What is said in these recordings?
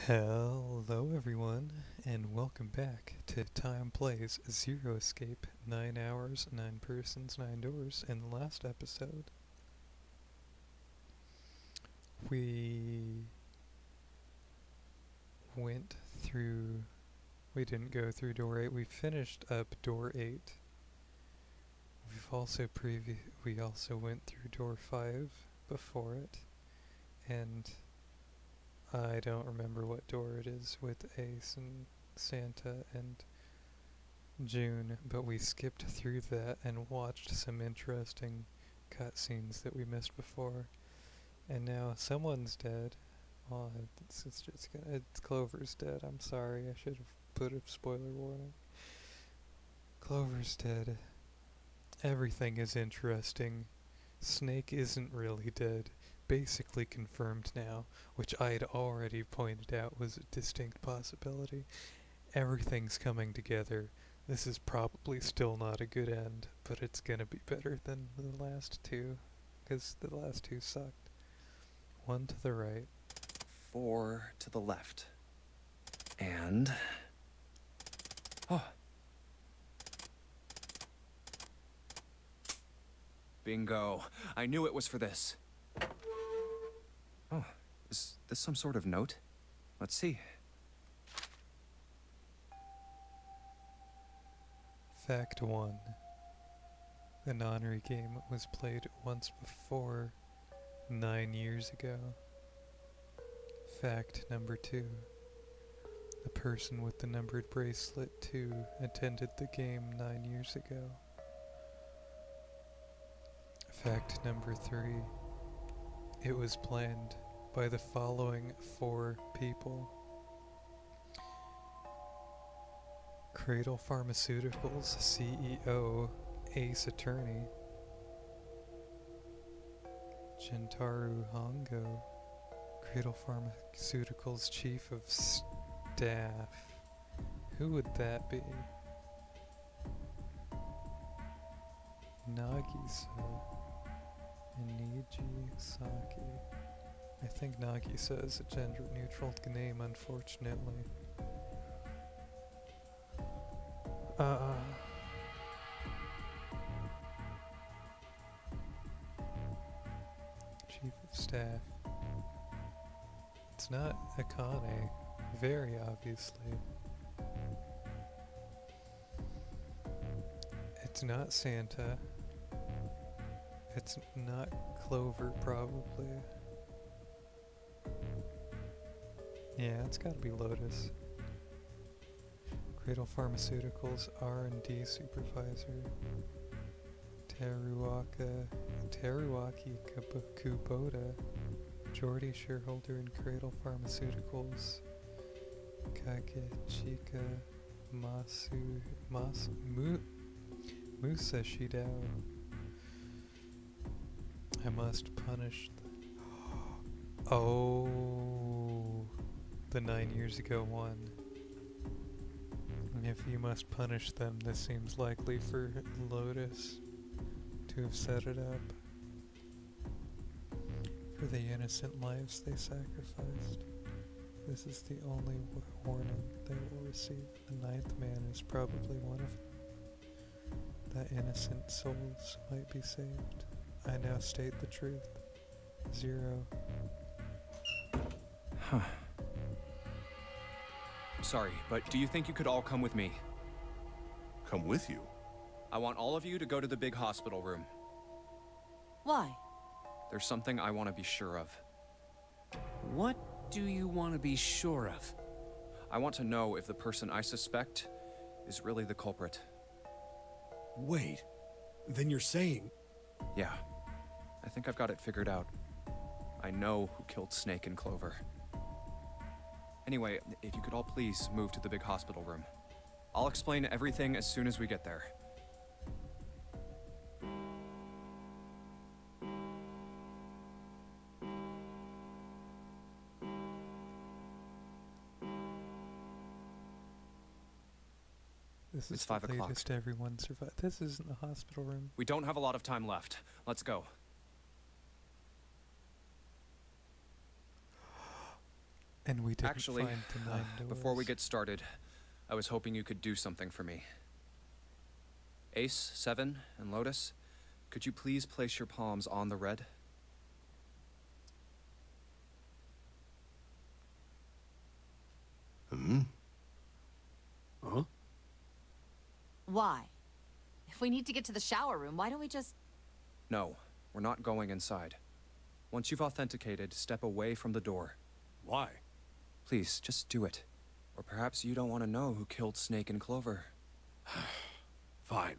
Hello everyone, and welcome back to Time Plays Zero Escape 9 Hours, 9 Persons, 9 Doors. In the last episode, we went through... we didn't go through door 8, we finished up door 8. We also went through door 5 before it, and I don't remember what door it is with Ace and Santa and June, but we skipped through that and watched some interesting cutscenes that we missed before. And now someone's dead. Oh, it's Clover's dead. I'm sorry, I should have put a spoiler warning. Clover's dead. Everything is interesting. Snake isn't really dead. Basically confirmed now, which I had already pointed out was a distinct possibility. Everything's coming together. This is probably still not a good end, but it's gonna be better than the last two, because the last two sucked. One to the right. 4 to the left. And... oh. Bingo. I knew it was for this. Oh, is this some sort of note? Let's see. Fact 1. The Nonary game was played once before, 9 years ago. Fact number 2. The person with the numbered bracelet 2 attended the game 9 years ago. Fact number 3. It was planned by the following 4 people. Cradle Pharmaceuticals CEO Ace Attorney, Gentaro Hongo, Cradle Pharmaceuticals Chief of Staff. Who would that be? Nagisa and Niji Saki. I think Nagisa is a gender-neutral name, unfortunately. Chief of Staff. It's not Akane, very obviously. It's not Santa. It's not Clover, probably. Yeah, it's gotta be Lotus. Cradle Pharmaceuticals R&D Supervisor. Teruaki Kubota, majority shareholder in Cradle Pharmaceuticals. Kagechika Musa Shidao. I must punish oh, the 9 years ago one. And if you must punish them, this seems likely for Lotus to have set it up. For the innocent lives they sacrificed. This is the only warning they will receive. The 9th man is probably one of them. That innocent souls might be saved. I now state the truth. 0. Huh. Sorry, but do you think you could all come with me? Come with you? I want all of you to go to the big hospital room. Why? There's something I want to be sure of. What do you want to be sure of? I want to know if the person I suspect is really the culprit. Wait, then you're saying... Yeah, I think I've got it figured out. I know who killed Snake and Clover. Anyway, if you could all please move to the big hospital room. I'll explain everything as soon as we get there. This is It's the 5 o'clock. latest everyone survived. This isn't the hospital room. We don't have a lot of time left. Let's go. And we didn't Actually, find the 9 doors. before we get started, I was hoping you could do something for me. Ace, Seven, and Lotus, could you please place your palms on the red? Hmm? Huh? Why? If we need to get to the shower room, why don't we just... No, we're not going inside. Once you've authenticated, step away from the door. Why? Please, just do it. Or perhaps you don't want to know who killed Snake and Clover. Fine.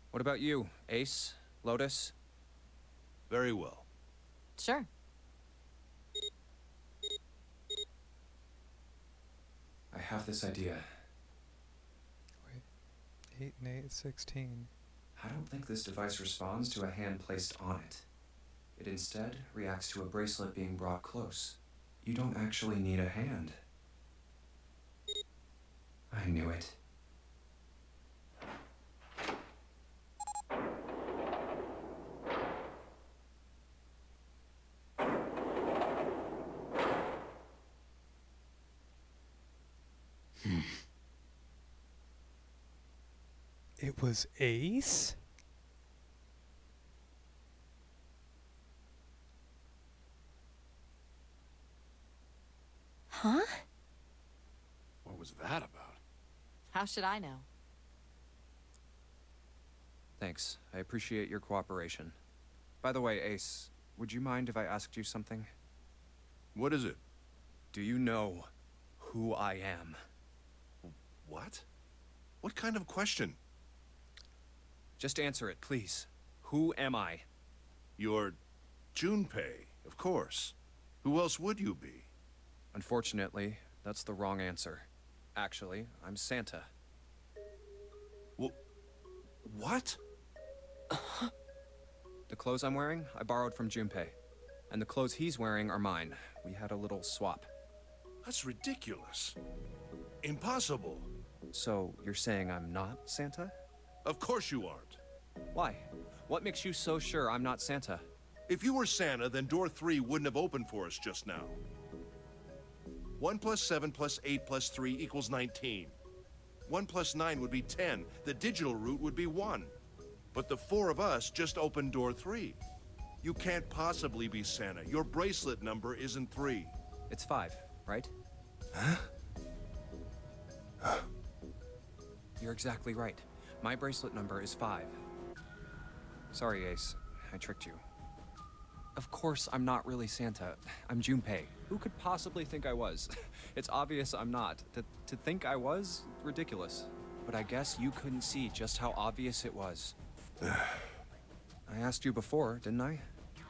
What about you, Ace, Lotus? Very well. Sure. I have this idea. Wait. 8 and 8, 16. I don't think this device responds to a hand placed on it. It instead reacts to a bracelet being brought close. You don't actually need a hand. I knew it. It was Ace? Huh? What was that about? How should I know? Thanks. I appreciate your cooperation. By the way, Ace, would you mind if I asked you something? What is it? Do you know who I am? What? What kind of question? Just answer it, please. Who am I? You're Junpei, of course. Who else would you be? Unfortunately, that's the wrong answer. Actually, I'm Santa. What? The clothes I'm wearing, I borrowed from Junpei. And the clothes he's wearing are mine. We had a little swap. That's ridiculous. Impossible. So, you're saying I'm not Santa? Of course you aren't. Why? What makes you so sure I'm not Santa? If you were Santa, then door 3 wouldn't have opened for us just now. 1 plus 7 plus 8 plus 3 equals 19. 1 plus 9 would be 10. The digital route would be 1. But the 4 of us just opened door 3. You can't possibly be Santa. Your bracelet number isn't 3. It's 5, right? You're exactly right. My bracelet number is 5. Sorry, Ace. I tricked you. Of course I'm not really Santa. I'm Junpei. Who could possibly think I was? It's obvious I'm not. To think I was? Ridiculous. But I guess you couldn't see just how obvious it was. I asked you before, didn't I?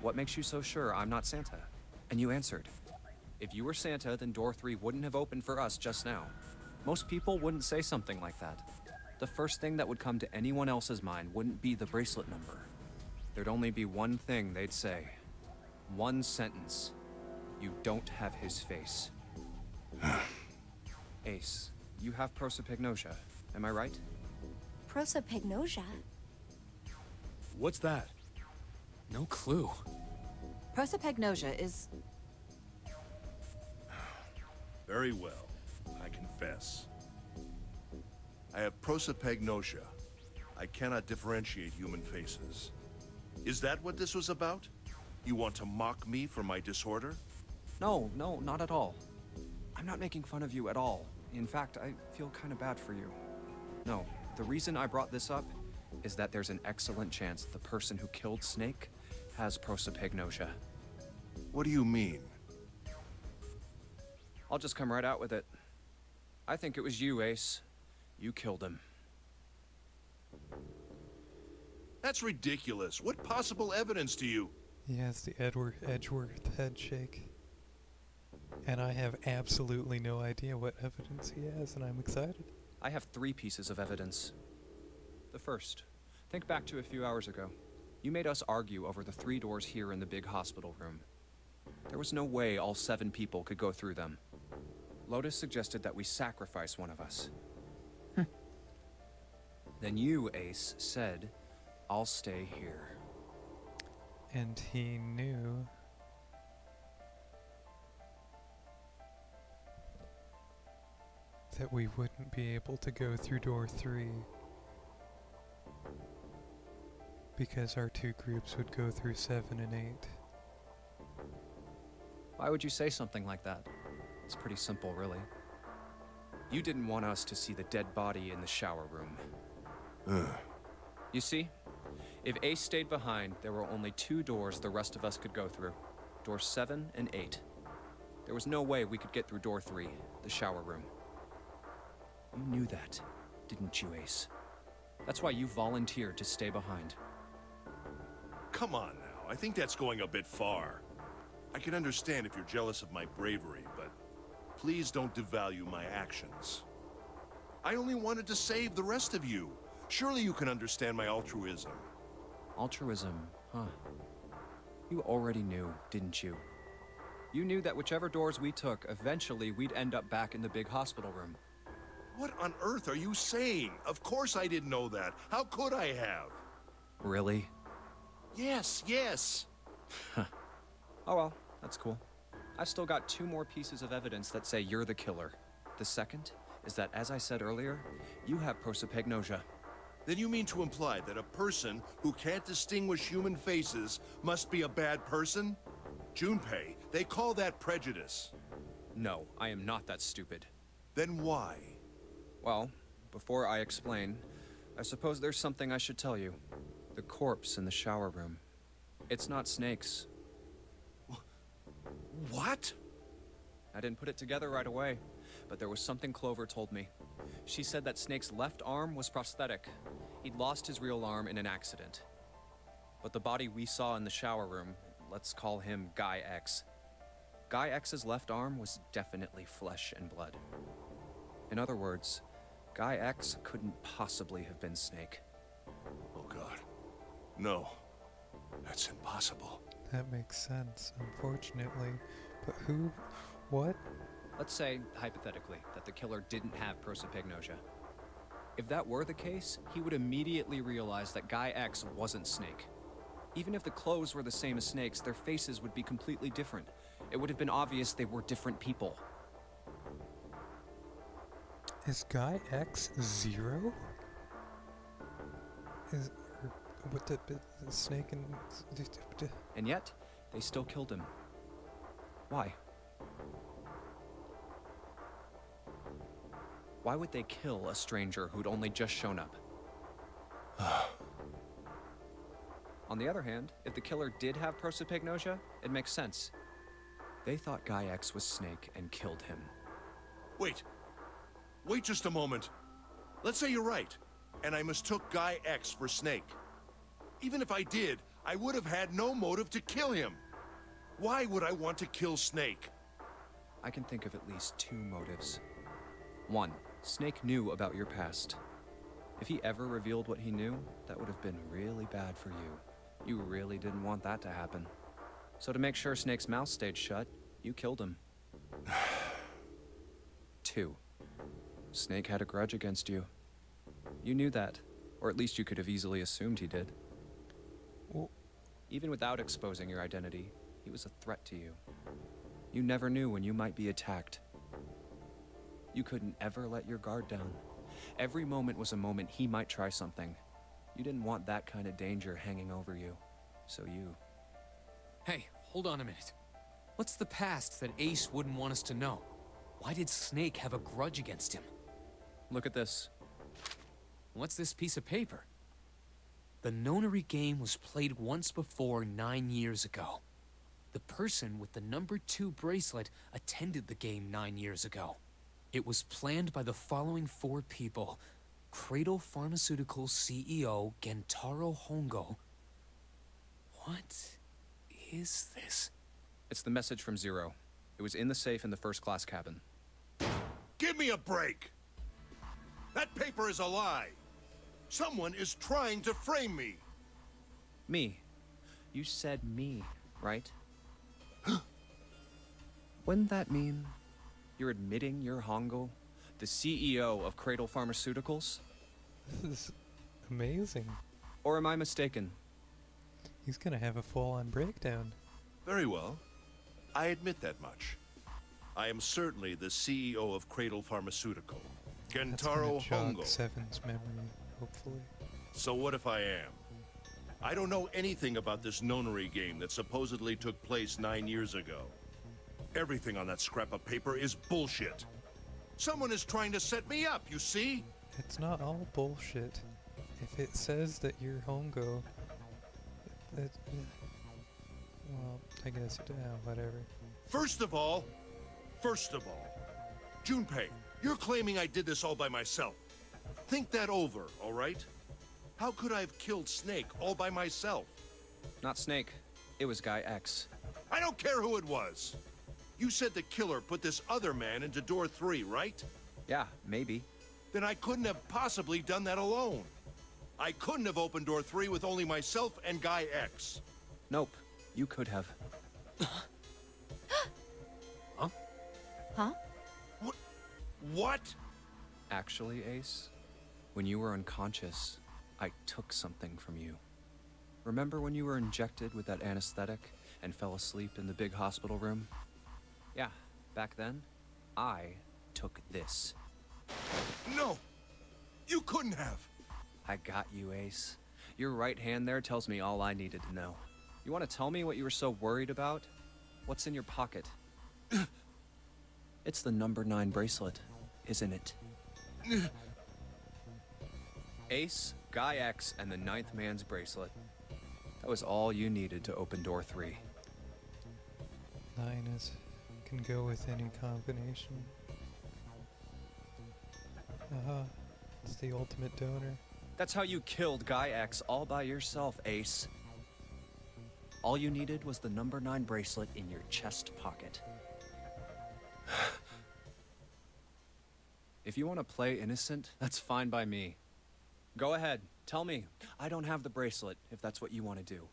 What makes you so sure I'm not Santa? And you answered. If you were Santa, then door 3 wouldn't have opened for us just now. Most people wouldn't say something like that. The first thing that would come to anyone else's mind wouldn't be the bracelet number. There'd only be one thing they'd say. One sentence. You don't have his face. Ace, you have prosopagnosia, am I right? Prosopagnosia? What's that? No clue. Prosopagnosia is... Very well. I confess. I have prosopagnosia. I cannot differentiate human faces. Is that what this was about? You want to mock me for my disorder? No, not at all. I'm not making fun of you at all. In fact, I feel kind of bad for you. No, the reason I brought this up is that there's an excellent chance the person who killed Snake has prosopagnosia. What do you mean? I'll just come right out with it. I think it was you, Ace. You killed him. That's ridiculous. What possible evidence do you... He has the Edgeworth head shake. And I have absolutely no idea what evidence he has, and I'm excited. I have 3 pieces of evidence. The first, think back to a few hours ago. You made us argue over the 3 doors here in the big hospital room. There was no way all 7 people could go through them. Lotus suggested that we sacrifice one of us. Then you, Ace, said, I'll stay here. And he knew that we wouldn't be able to go through door 3 because our two groups would go through 7 and 8. Why would you say something like that? It's pretty simple, really. You didn't want us to see the dead body in the shower room. You see, if Ace stayed behind, there were only 2 doors the rest of us could go through. Doors 7 and 8. There was no way we could get through door 3, the shower room. You knew that, didn't you, Ace? That's why you volunteered to stay behind. Come on now, I think that's going a bit far. I can understand if you're jealous of my bravery, but please don't devalue my actions. I only wanted to save the rest of you. Surely you can understand my altruism. Altruism, huh? You already knew, didn't you? You knew that whichever doors we took, eventually we'd end up back in the big hospital room. What on earth are you saying? Of course I didn't know that. How could I have? Really? Yes, yes. Oh well, that's cool. I've still got 2 more pieces of evidence that say you're the killer. The second is that, as I said earlier, you have prosopagnosia. Then you mean to imply that a person who can't distinguish human faces must be a bad person? Junpei, they call that prejudice. No, I am not that stupid. Then why? Well, before I explain, I suppose there's something I should tell you. The corpse in the shower room. It's not Snake's. What? I didn't put it together right away, but there was something Clover told me. She said that Snake's left arm was prosthetic. He'd lost his real arm in an accident. But the body we saw in the shower room, let's call him Guy X. Guy X's left arm was definitely flesh and blood. In other words, Guy X couldn't possibly have been Snake. Oh God. No. That's impossible. That makes sense, unfortunately. But who... what? Let's say, hypothetically, that the killer didn't have prosopagnosia. If that were the case, he would immediately realize that Guy X wasn't Snake. Even if the clothes were the same as Snake's, their faces would be completely different. It would have been obvious they were different people. Is Guy X 0? Is... or what the Snake and... And yet, they still killed him. Why? Why would they kill a stranger who'd only just shown up? On the other hand, if the killer did have prosopagnosia, it makes sense. They thought Guy X was Snake and killed him. Wait. Wait just a moment. Let's say you're right, and I mistook Guy X for Snake. Even if I did, I would have had no motive to kill him. Why would I want to kill Snake? I can think of at least 2 motives. 1, Snake knew about your past. If he ever revealed what he knew, that would have been really bad for you. You really didn't want that to happen. So to make sure Snake's mouth stayed shut, you killed him. 2, Snake had a grudge against you. You knew that, or at least you could have easily assumed he did. Well, even without exposing your identity, he was a threat to you. You never knew when you might be attacked. You couldn't ever let your guard down. Every moment was a moment he might try something. You didn't want that kind of danger hanging over you. So you... Hey, hold on a minute. What's the past that Ace wouldn't want us to know? Why did Snake have a grudge against him? Look at this. What's this piece of paper? The Nonary game was played once before 9 years ago. The person with the number 2 bracelet attended the game 9 years ago. It was planned by the following 4 people. Cradle Pharmaceuticals CEO Gentaro Hongo. What is this? It's the message from Zero. It was in the safe in the first-class cabin. Give me a break! That paper is a lie! Someone is trying to frame me! Me. You said me, right? Wouldn't that mean you're admitting you're Hongo, the CEO of Cradle Pharmaceuticals? this is amazing. Or am I mistaken? He's gonna have a full-on breakdown. Very well. I admit that much. I am certainly the CEO of Cradle Pharmaceutical, That's gonna Gentaro jog Hongo. Seven's memory, hopefully. So what if I am? I don't know anything about this nonary game that supposedly took place 9 years ago. Everything on that scrap of paper is bullshit. Someone is trying to set me up, you see? It's not all bullshit. If it says that you're Hongo, well, I guess whatever. First of all, Junpei, you're claiming I did this all by myself. Think that over, all right? How could I have killed Snake all by myself? Not Snake. It was Guy X. I don't care who it was. You said the killer put this other man into door 3, right? Yeah, maybe. Then I couldn't have possibly done that alone. I couldn't have opened door 3 with only myself and Guy X. Nope. You could have. Huh? What? Actually, Ace, when you were unconscious, I took something from you. Remember when you were injected with that anesthetic and fell asleep in the big hospital room? Yeah, back then, I took this. No! You couldn't have! I got you, Ace. Your right hand there tells me all I needed to know. You want to tell me what you were so worried about? What's in your pocket? It's the number 9 bracelet, isn't it? Ace, Guy X, and the 9th man's bracelet. That was all you needed to open door 3. 9 can go with any combination. It's the ultimate donor. That's how you killed Guy X all by yourself, Ace. All you needed was the number 9 bracelet in your chest pocket. If you want to play innocent, that's fine by me. Go ahead, tell me. I don't have the bracelet, if that's what you want to do.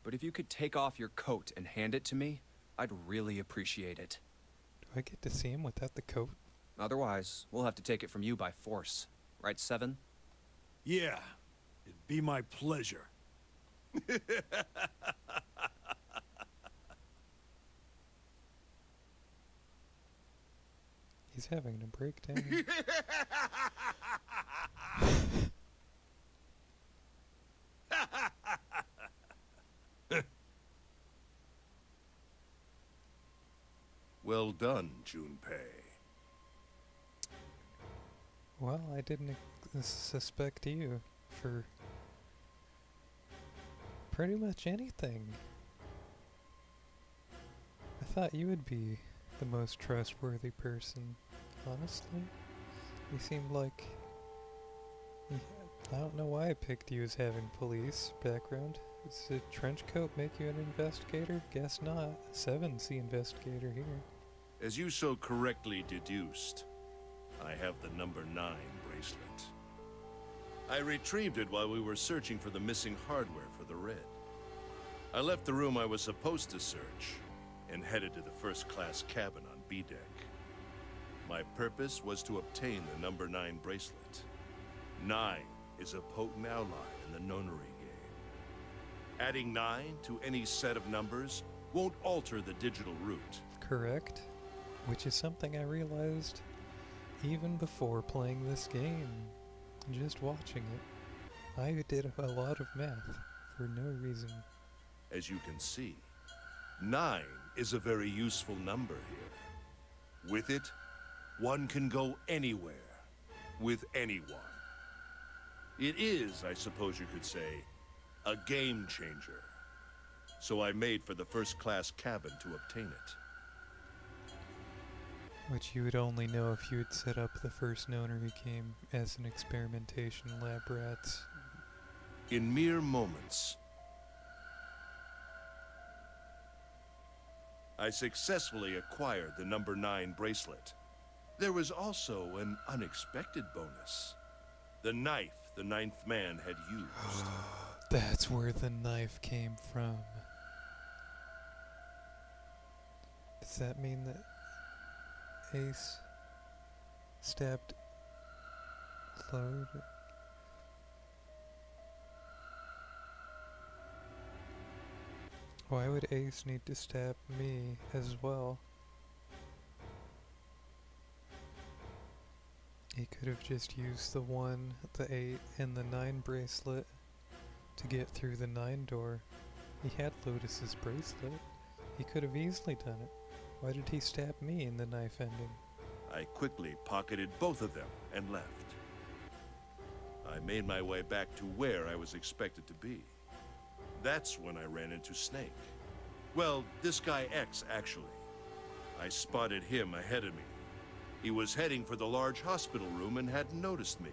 But if you could take off your coat and hand it to me, I'd really appreciate it. Do I get to see him without the coat? Otherwise, we'll have to take it from you by force. Right, Seven? Yeah, it'd be my pleasure. He's having a breakdown. Well done, Junpei. Well, I didn't suspect you for pretty much anything. I thought you would be the most trustworthy person, honestly. You seemed like... I don't know why I picked you as having police background. Does a trench coat make you an investigator? Guess not. Seven's the investigator here. As you so correctly deduced, I have the number 9 bracelet. I retrieved it while we were searching for the missing hardware for the Red. I left the room I was supposed to search and headed to the first-class cabin on B-deck. My purpose was to obtain the number 9 bracelet. 9 is a potent ally in the nonary game. Adding 9 to any set of numbers won't alter the digital root. Correct. Which is something I realized even before playing this game. Just watching it. I did a lot of math for no reason. As you can see, 9 is a very useful number here. With it, one can go anywhere, with anyone. It is, I suppose you could say, a game changer. So I made for the first-class cabin to obtain it. Which you would only know if you had set up the first nonary game as an experimentation lab rats. In mere moments, I successfully acquired the number 9 bracelet. There was also an unexpected bonus. The knife the 9th man had used. That's where the knife came from. Does that mean that Ace stabbed Claude? Why would Ace need to stab me as well? He could have just used the 1, the 8, and the 9 bracelet to get through the 9 door. He had Lotus's bracelet. He could have easily done it. Why did he stab me in the knife ending? I quickly pocketed both of them and left. I made my way back to where I was expected to be. That's when I ran into Snake. Well, this guy X, actually. I spotted him ahead of me. He was heading for the large hospital room and hadn't noticed me.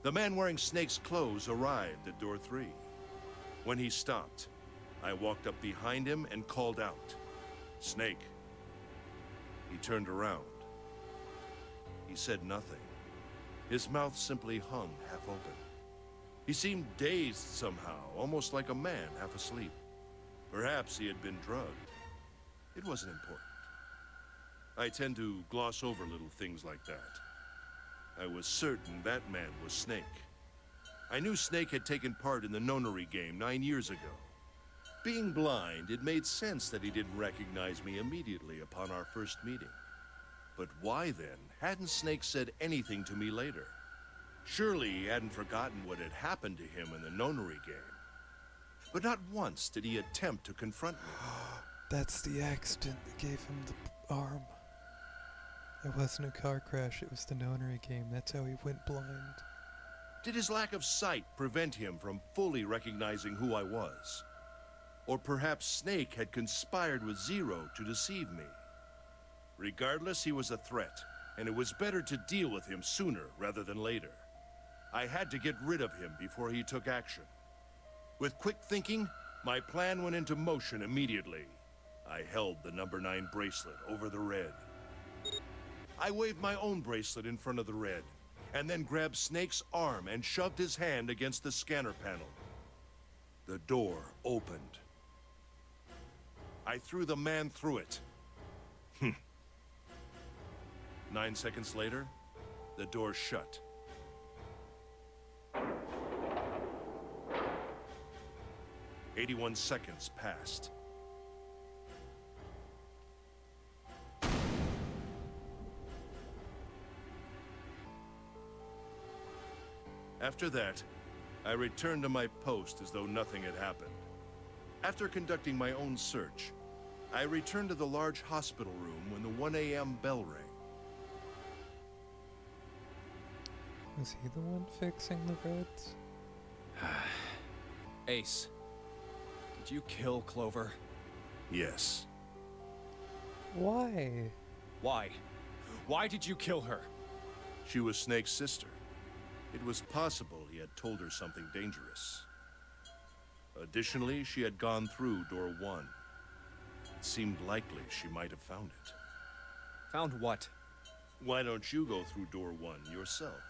The man wearing Snake's clothes arrived at door 3. When he stopped, I walked up behind him and called out, "Snake." He turned around. He said nothing. His mouth simply hung half open. He seemed dazed somehow, almost like a man half asleep. Perhaps he had been drugged. It wasn't important. I tend to gloss over little things like that. I was certain that man was Snake. I knew Snake had taken part in the nonary game 9 years ago. Being blind, it made sense that he didn't recognize me immediately upon our first meeting. But why then hadn't Snake said anything to me later? Surely he hadn't forgotten what had happened to him in the nonary game. But not once did he attempt to confront me. That's the accident that gave him the arm. It wasn't a car crash, it was the nonary game. That's how he went blind. Did his lack of sight prevent him from fully recognizing who I was? Or perhaps Snake had conspired with Zero to deceive me. Regardless, he was a threat, and it was better to deal with him sooner rather than later. I had to get rid of him before he took action. With quick thinking, my plan went into motion immediately. I held the number 9 bracelet over the red. I waved my own bracelet in front of the red, and then grabbed Snake's arm and shoved his hand against the scanner panel. The door opened. I threw the man through it. 9 seconds later, the door shut. "81 seconds passed. After that, I returned to my post as though nothing had happened. After conducting my own search, I returned to the large hospital room when the 1 a.m. bell rang. Was he the one fixing the reds? Ace, did you kill Clover? Yes. Why? Why? Why did you kill her? She was Snake's sister. It was possible he had told her something dangerous. Additionally, she had gone through door 1. It seemed likely she might have found it. Found what? Why don't you go through door 1 yourself?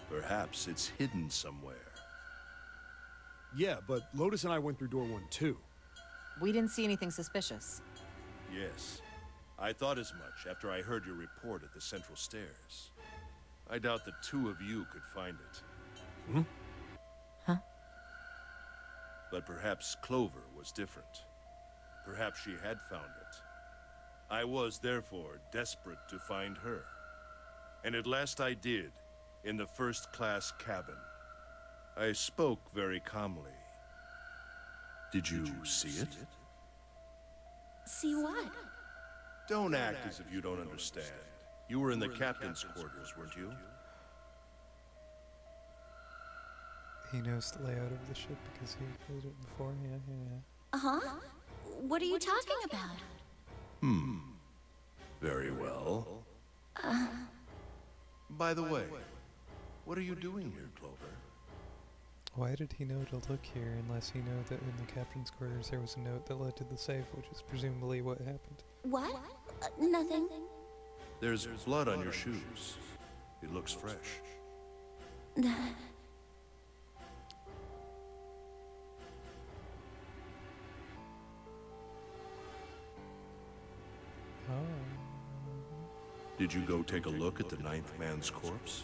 Perhaps it's hidden somewhere. Yeah, but Lotus and I went through door 1 too. We didn't see anything suspicious. Yes. I thought as much after I heard your report at the central stairs. I doubt the two of you could find it. Hmm? Huh? But perhaps Clover was different. Perhaps she had found it. I was, therefore, desperate to find her. And at last I did, in the first-class cabin. I spoke very calmly. Did you see it? See what? Don't act as if you don't understand. You were in the captain's quarters, weren't you? He knows the layout of the ship because he played it before. Yeah. Uh-huh. What are you talking about? Very well. By the way, what are you doing here, Clover? Why did he know to look here unless he knew that in the captain's quarters there was a note that led to the safe, which is presumably what happened? What? Nothing. There's blood on your shoes. It looks fresh. Oh. Did you go take a look at the 9th man's corpse?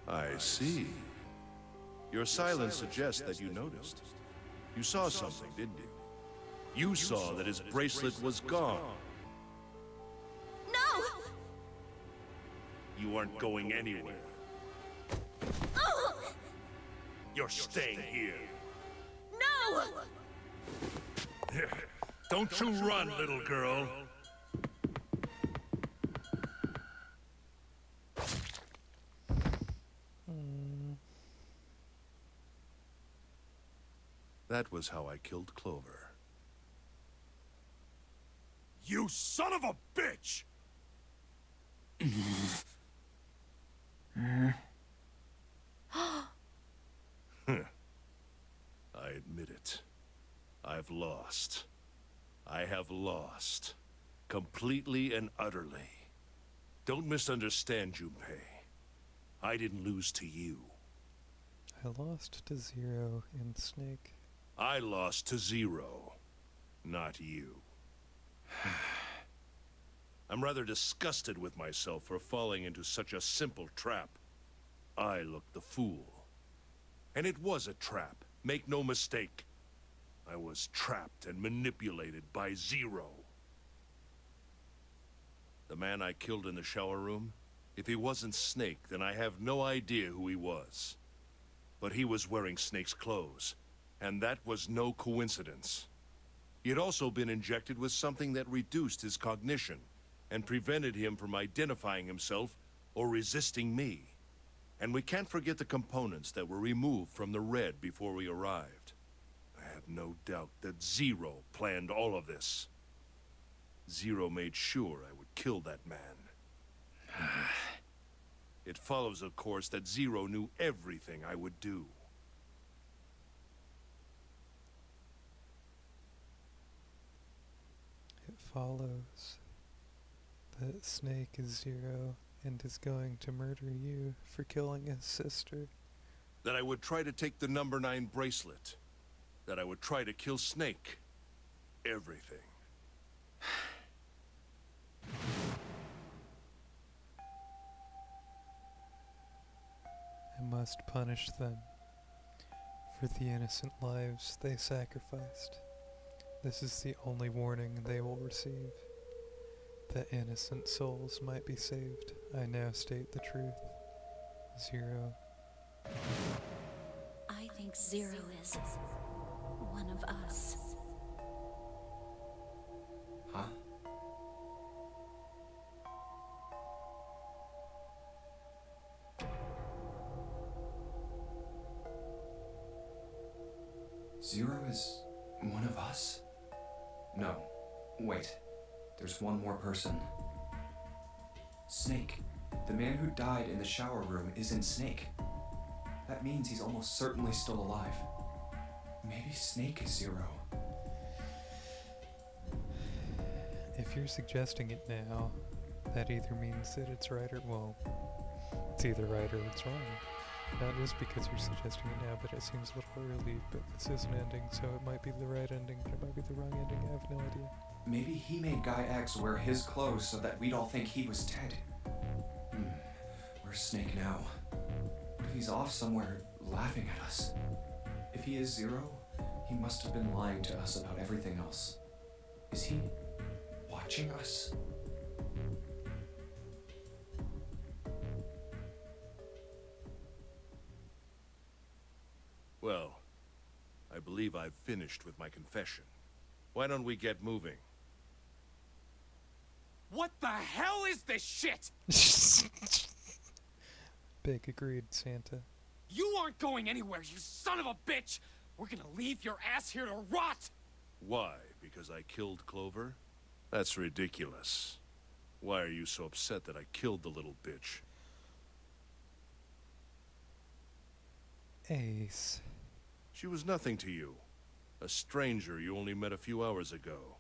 I see. Your silence suggests that you noticed. You saw something, didn't you? You saw that his bracelet was gone. No! You aren't going anywhere. Oh! You're staying here. No! Don't you run, little girl. That was how I killed Clover. You son of a bitch! I admit it. I've lost. I have lost. Completely and utterly. Don't misunderstand, Junpei. I didn't lose to you. I lost to Zero and Snake. I lost to Zero, not you. I'm rather disgusted with myself for falling into such a simple trap. I looked the fool. And it was a trap, make no mistake. I was trapped and manipulated by Zero. The man I killed in the shower room? If he wasn't Snake, then I have no idea who he was. But he was wearing Snake's clothes, and that was no coincidence. He had also been injected with something that reduced his cognition and prevented him from identifying himself or resisting me. And we can't forget the components that were removed from the Red before we arrived. I have no doubt that Zero planned all of this. Zero made sure I would kill that man. It follows, of course, that Zero knew everything I would do. It follows that Snake is Zero and is going to murder you for killing his sister. That I would try to take the number 9 bracelet. That I would try to kill Snake. Everything. I must punish them for the innocent lives they sacrificed. This is the only warning they will receive. That innocent souls might be saved. I now state the truth. Zero. I think Zero is one of us. Huh? Zero is one of us? No. Wait. There's one more person. Snake. The man who died in the shower room isn't Snake. That means he's almost certainly still alive. Maybe Snake is Zero. If you're suggesting it now, that either means that it's right or, well, it's either right or it's wrong. Not just because you're suggesting it now, but it seems a little early, but this is an ending, so it might be the right ending, but it might be the wrong ending, I have no idea. Maybe he made Guy X wear his clothes so that we'd all think he was dead. Where's Snake now? What if he's off somewhere laughing at us? If he is Zero, he must have been lying to us about everything else. Is he watching us? Well, I believe I've finished with my confession. Why don't we get moving? What the hell is this shit? Big agreed, Santa. You aren't going anywhere, you son of a bitch! We're gonna leave your ass here to rot! Why? Because I killed Clover? That's ridiculous. Why are you so upset that I killed the little bitch? Ace. She was nothing to you. A stranger you only met a few hours ago.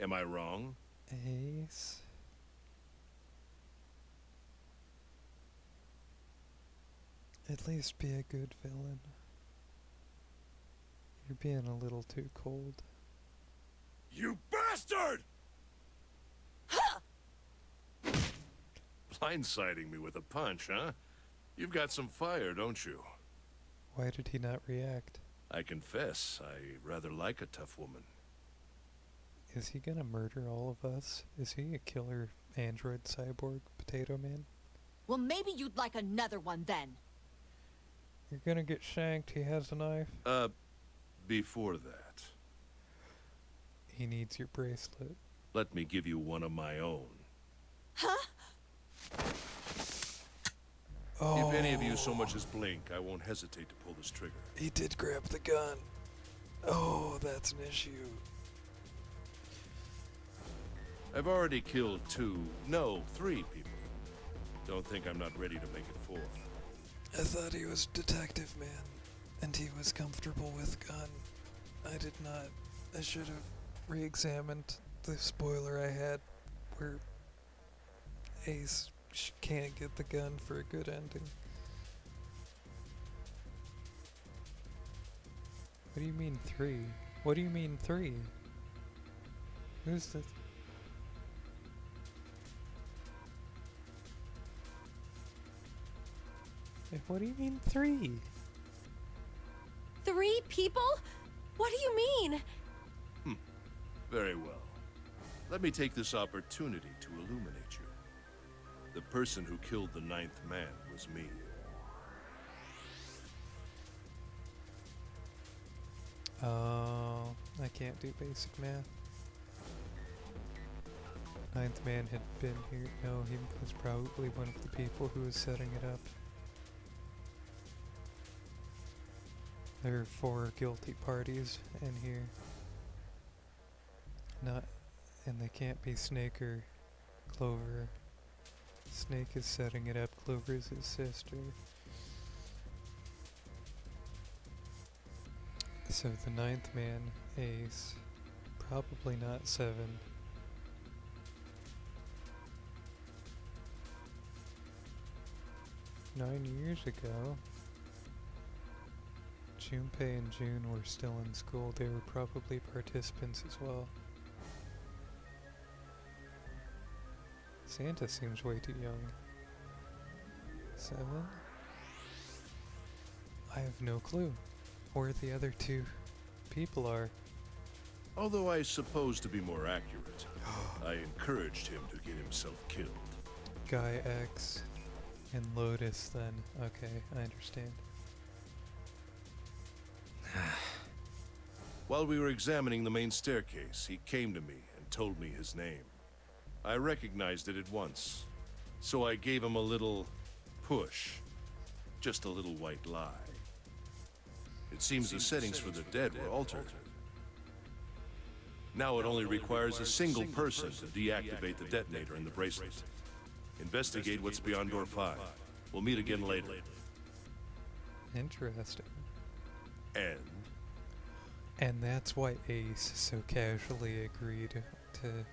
Am I wrong? Ace. At least be a good villain. You're being a little too cold. You bastard! Blindsiding me with a punch, huh? You've got some fire, don't you? Why did he not react? I confess, I rather like a tough woman. Is he gonna murder all of us? Is he a killer android cyborg potato man? Well, maybe you'd like another one then. You're gonna get shanked, he has a knife. Before that, He needs your bracelet. let me give you one of my own. Huh? Oh, If any of you so much as blink, I won't hesitate to pull this trigger. he did grab the gun. Oh, that's an issue. I've already killed 3 people. Don't think I'm not ready to make it 4. I thought he was detective man, and he was comfortable with gun. I did not. I should have re-examined the spoiler I had where Ace can't get the gun for a good ending. What do you mean 3? What do you mean 3? Who's this? What do you mean 3? 3 people? What do you mean? Very well. Let me take this opportunity to illuminate you. The person who killed the 9th man was me. Oh, I can't do basic math. 9th man had been here. No, he was probably one of the people who was setting it up. There are 4 guilty parties in here. And they can't be Snake or Clover. Snake is setting it up, Clover is his sister. So the 9th man, Ace, probably not 7. Nine years ago, Junpei and June were still in school. They were probably participants as well. Santa seems way too young. 7? I have no clue where the other 2 people are. Although I suppose to be more accurate, I encouraged him to get himself killed. Guy X and Lotus then. Okay, I understand. While we were examining the main staircase, he came to me and told me his name. I recognized it at once, so I gave him a little push. Just a little white lie. It seems the settings for the dead were altered. Now it only requires a single person to deactivate the detonator in the bracelet. Investigate what's beyond door 5. We'll meet again later. Interesting. And that's why Ace so casually agreed to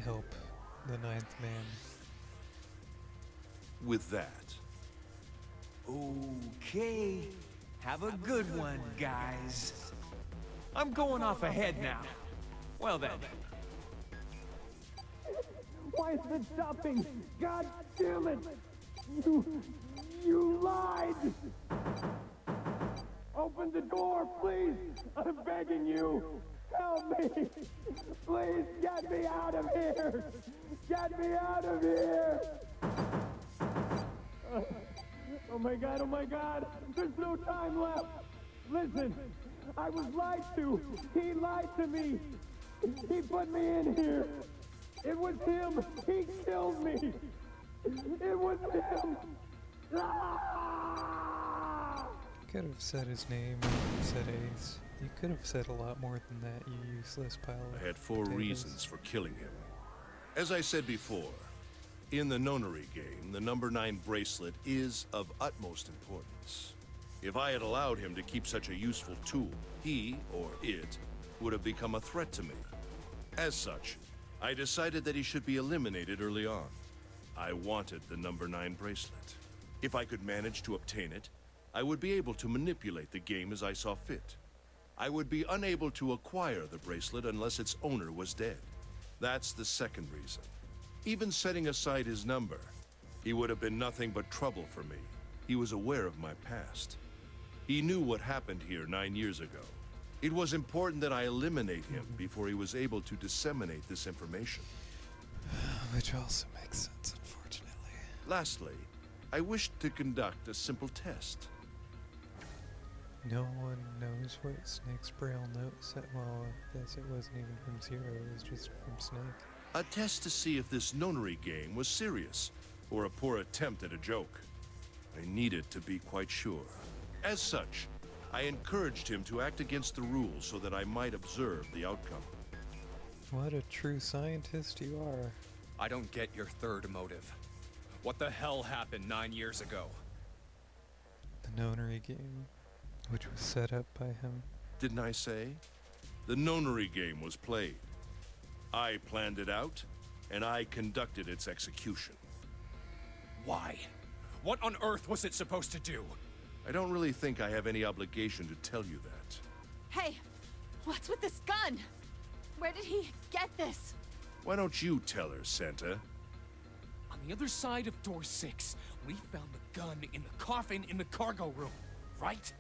help the 9th man. with that, Okay. Have a good one, guys. I'm going off ahead now. Well then. Why is it stopping? God damn it! You lied! Open the door, please! I'm begging you! Help me! Please get me out of here! Get me out of here! Oh my god! There's no time left! Listen! I was lied to! He lied to me! He put me in here! It was him! He killed me! It was him! Ah! Could have said his name, said Ace. You could have said a lot more than that, you useless pile of I had 4 potatoes. reasons for killing him. As I said before, in the nonary game, the number 9 bracelet is of utmost importance. If I had allowed him to keep such a useful tool, he, or it, would have become a threat to me. As such, I decided that he should be eliminated early on. I wanted the number 9 bracelet. If I could manage to obtain it, I would be able to manipulate the game as I saw fit. I would be unable to acquire the bracelet unless its owner was dead. That's the second reason. Even setting aside his number, he would have been nothing but trouble for me. He was aware of my past. He knew what happened here 9 years ago. It was important that I eliminate him before he was able to disseminate this information. Which also makes sense, unfortunately. Lastly, I wish to conduct a simple test. No one knows what Snake's Braille knows. Well, I guess it wasn't even from Zero, it was just from Snake. A test to see if this nonary game was serious, or a poor attempt at a joke. I needed to be quite sure. As such, I encouraged him to act against the rules so that I might observe the outcome. What a true scientist you are. I don't get your third motive. What the hell happened 9 years ago? The nonary game, which was set up by him. Didn't I say? The nonary game was played. I planned it out, and I conducted its execution. Why? What on earth was it supposed to do? I don't really think I have any obligation to tell you that. Hey, what's with this gun? Where did he get this? Why don't you tell her, Santa? On the other side of door 6, we found the gun in the coffin in the cargo room, right?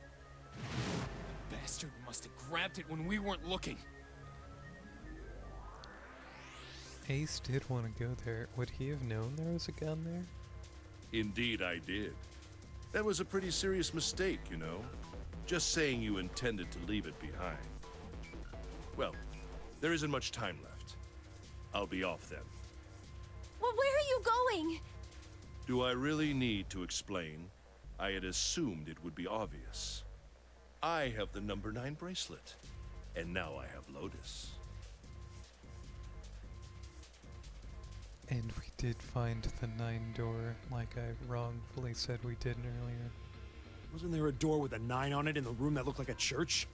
The bastard must have grabbed it when we weren't looking. Ace did want to go there. Would he have known there was a gun there? Indeed, I did. That was a pretty serious mistake, you know. Just saying you intended to leave it behind. Well, there isn't much time left. I'll be off then. Well, where are you going? Do I really need to explain? I had assumed it would be obvious. I have the number 9 bracelet, and now I have Lotus. And we did find the 9 door, like I wrongfully said we did earlier. Wasn't there a door with a 9 on it in the room that looked like a church?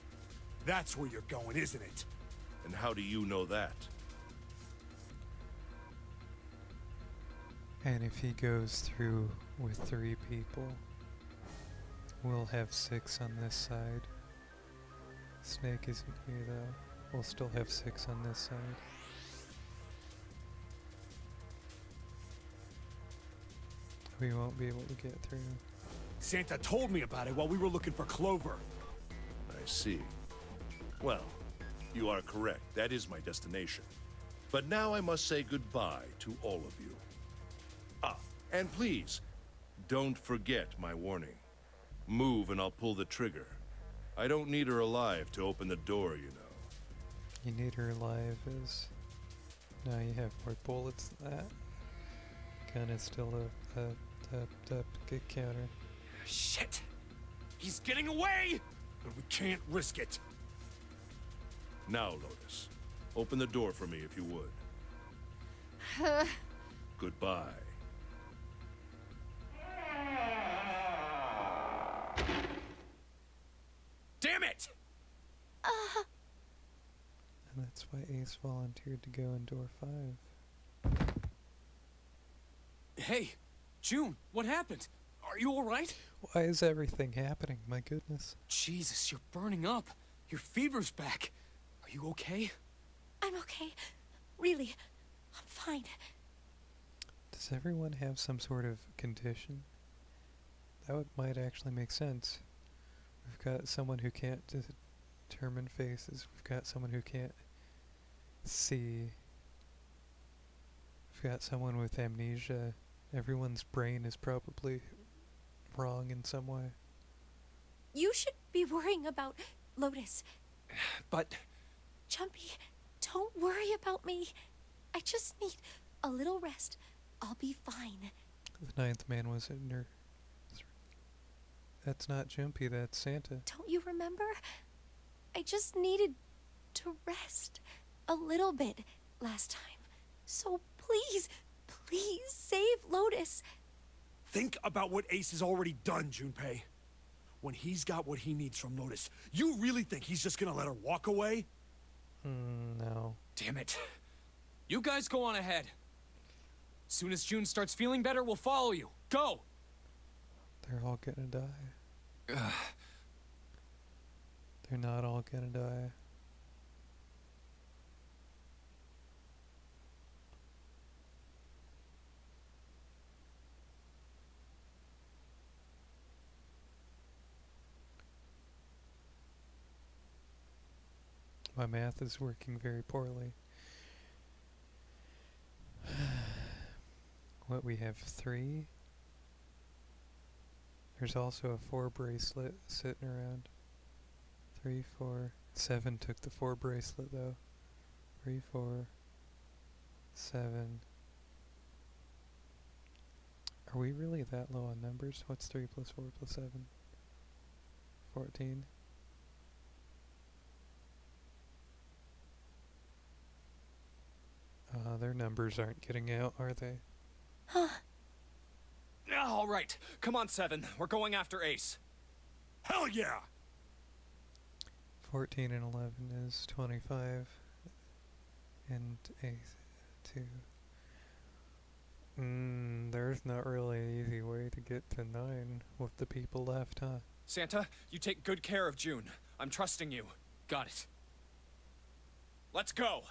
That's where you're going, isn't it? And how do you know that? And if he goes through with 3 people, we'll have 6 on this side. Snake isn't here though. We'll still have 6 on this side. We won't be able to get through. Santa told me about it while we were looking for Clover. I see. Well, you are correct. That is my destination. But now I must say goodbye to all of you. Ah, and please, don't forget my warning. Move and I'll pull the trigger. I don't need her alive to open the door, you know. You need her alive as... Now you have more bullets than that. Gun is still a good counter. Shit! He's getting away! But we can't risk it. Now, Lotus, open the door for me if you would. Goodbye. Damn it! And that's why Ace volunteered to go in door 5. Hey, June, what happened? Are you alright? Why is everything happening? My goodness. Jesus, you're burning up. Your fever's back. Are you okay? I'm okay. Really, I'm fine. Does everyone have some sort of condition? Might actually make sense. We've got someone who can't determine faces. We've got someone who can't see. We've got someone with amnesia. Everyone's brain is probably wrong in some way. You should be worrying about Lotus. But... Jumpy, don't worry about me. I just need a little rest. I'll be fine. The 9th man was in her... That's not Jumpy, that's Santa. Don't you remember? I just needed to rest a little bit last time. So please, please save Lotus. Think about what Ace has already done, Junpei. When he's got what he needs from Lotus, you really think he's just gonna let her walk away? No. Damn it. You guys go on ahead. Soon as June starts feeling better, we'll follow you. Go! They're all gonna die. They're not all gonna die. My math is working very poorly. What, we have 3? There's also a 4 bracelet sitting around. 3, 4, 7 took the 4 bracelet though. 3, 4, 7. Are we really that low on numbers? What's 3 plus 4 plus 7? 14. Their numbers aren't getting out, are they? All right, come on, 7. We're going after Ace. Hell yeah! 14 and 11 is 25. And Ace 2. There's not really an easy way to get to 9 with the people left, huh? Santa, you take good care of June. I'm trusting you. Got it. Let's go!